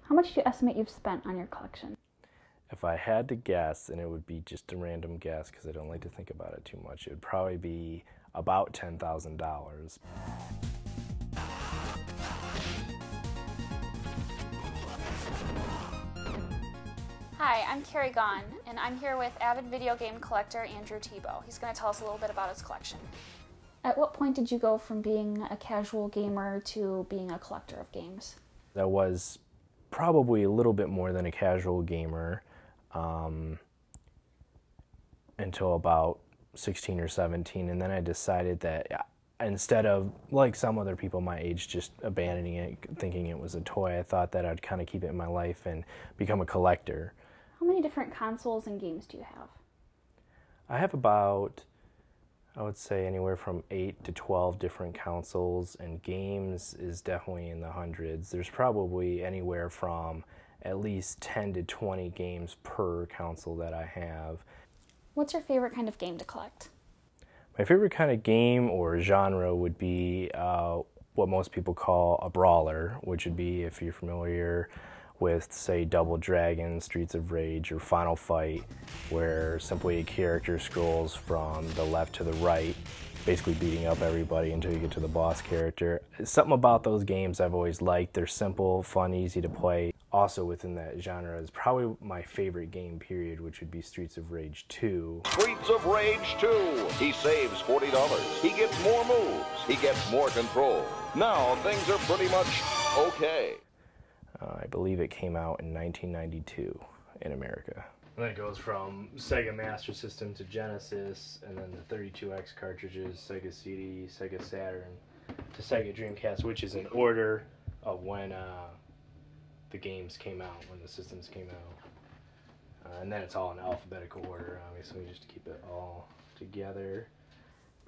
How much do you estimate you've spent on your collection? If I had to guess, and it would be just a random guess because I don't like to think about it too much, it would probably be about $10,000. Hi, I'm Carrie Gaughan, and I'm here with avid video game collector Andrew Tebow. He's going to tell us a little bit about his collection. At what point did you go from being a casual gamer to being a collector of games? I was probably a little bit more than a casual gamer until about 16 or 17, and then I decided that instead of, like some other people my age, just abandoning it, thinking it was a toy, I thought that I'd kind of keep it in my life and become a collector. How many different consoles and games do you have? I have about, I would say, anywhere from 8 to 12 different consoles, and games is definitely in the hundreds. There's probably anywhere from at least 10 to 20 games per console that I have. What's your favorite kind of game to collect? My favorite kind of game or genre would be what most people call a brawler, which would be, if you're familiar with, say, Double Dragon, Streets of Rage, or Final Fight, where simply a character scrolls from the left to the right, basically beating up everybody until you get to the boss character. Something about those games I've always liked. They're simple, fun, easy to play. Also within that genre is probably my favorite game period, which would be Streets of Rage 2. Streets of Rage 2. He saves $40. He gets more moves. He gets more control. Now things are pretty much okay. I believe it came out in 1992 in America. And then it goes from Sega Master System to Genesis, and then the 32X cartridges, Sega CD, Sega Saturn, to Sega Dreamcast, which is in order of when the games came out, when the systems came out. And then it's all in alphabetical order, obviously, just to keep it all together.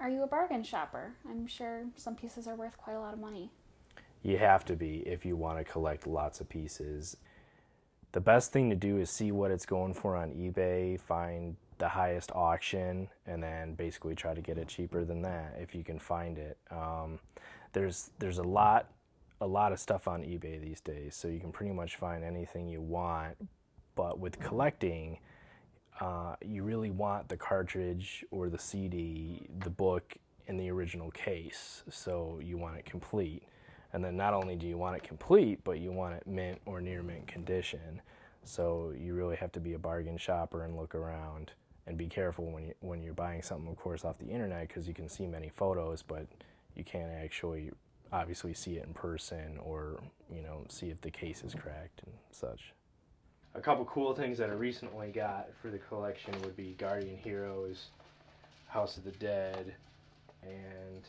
Are you a bargain shopper? I'm sure some pieces are worth quite a lot of money. You have to be if you want to collect lots of pieces. The best thing to do is see what it's going for on eBay, find the highest auction, and then basically try to get it cheaper than that if you can find it. There's a lot of stuff on eBay these days, so you can pretty much find anything you want. But with collecting, you really want the cartridge or the CD, the book, in the original case, so you want it complete. And then not only do you want it complete, but you want it mint or near mint condition. So you really have to be a bargain shopper and look around and be careful when you're buying something, of course, off the internet, because you can see many photos, but you can't actually obviously see it in person or, you know, see if the case is cracked and such. A couple cool things that I recently got for the collection would be Guardian Heroes, House of the Dead, and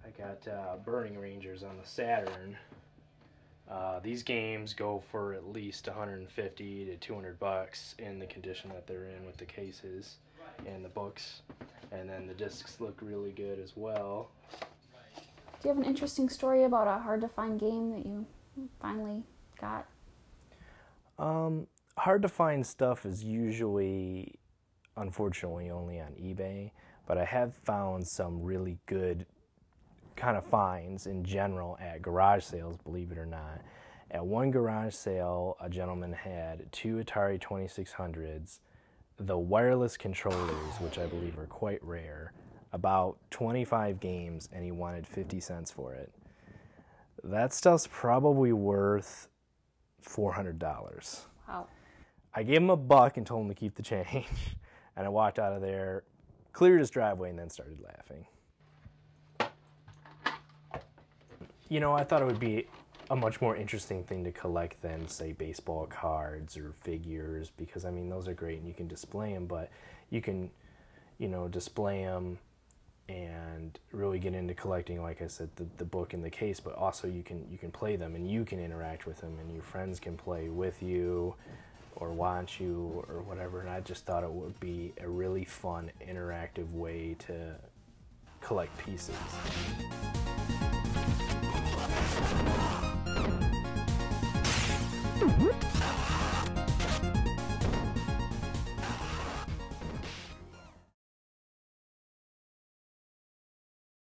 I got Burning Rangers on the Saturn. These games go for at least 150 to 200 bucks in the condition that they're in, with the cases and the books. And then the discs look really good as well. Do you have an interesting story about a hard-to-find game that you finally got? Hard-to-find stuff is usually, unfortunately, only on eBay, but I have found some really good kind of finds in general at garage sales, believe it or not. At one garage sale, a gentleman had 2 Atari 2600s, the wireless controllers, which I believe are quite rare, about 25 games, and he wanted 50 cents for it. That stuff's probably worth $400. Wow. I gave him $1 and told him to keep the change, and I walked out of there, cleared his driveway, and then started laughing. You know, I thought it would be a much more interesting thing to collect than, say, baseball cards or figures, because, I mean, those are great and you can display them, but you can, you know, display them and really get into collecting, like I said, the book and the case, but also you can play them and you can interact with them and your friends can play with you or watch you or whatever, and I just thought it would be a really fun, interactive way to collect pieces. Mm-hmm.